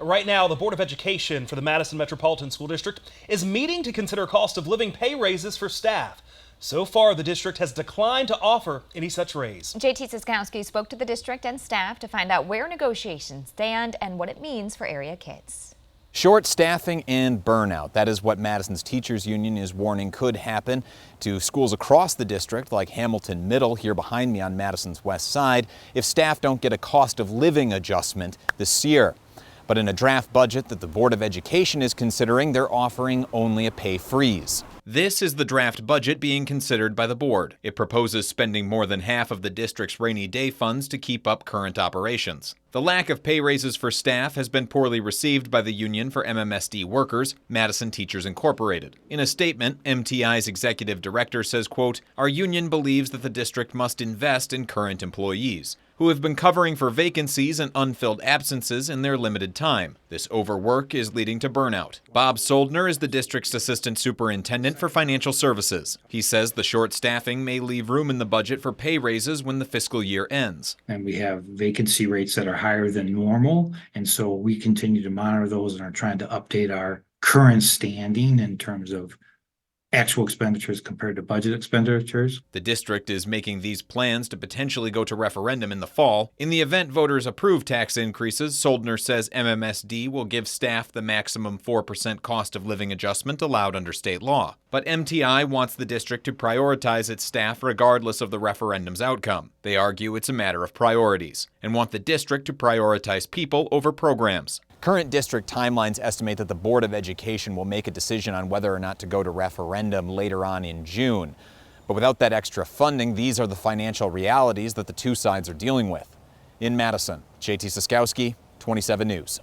Right now, the Board of Education for the Madison Metropolitan School District is meeting to consider cost of living pay raises for staff. So far, the district has declined to offer any such raise. JT Siskowski spoke to the district and staff to find out where negotiations stand and what it means for area kids. Short staffing and burnout. That is what Madison's teachers union is warning could happen to schools across the district, like Hamilton Middle here behind me on Madison's west side, if staff don't get a cost of living adjustment this year. But in a draft budget that the Board of Education is considering, they're offering only a pay freeze. This is the draft budget being considered by the board. It proposes spending more than half of the district's rainy day funds to keep up current operations. The lack of pay raises for staff has been poorly received by the Union for MMSD Workers, Madison Teachers Incorporated. In a statement, MTI's executive director says, quote, "Our union believes that the district must invest in current employees, who have been covering for vacancies and unfilled absences in their limited time. This overwork is leading to burnout." Bob Soldner is the district's assistant superintendent for financial services. He says the short staffing may leave room in the budget for pay raises when the fiscal year ends. And we have vacancy rates that are higher than normal. And so we continue to monitor those and are trying to update our current standing in terms of actual expenditures compared to budget expenditures. The district is making these plans to potentially go to referendum in the fall. In the event voters approve tax increases, Soldner says MMSD will give staff the maximum 4% cost of living adjustment allowed under state law. But MTI wants the district to prioritize its staff regardless of the referendum's outcome. They argue it's a matter of priorities and want the district to prioritize people over programs. Current district timelines estimate that the Board of Education will make a decision on whether or not to go to referendum later on in June. But without that extra funding, these are the financial realities that the two sides are dealing with. In Madison, JT Siskowski, 27 News.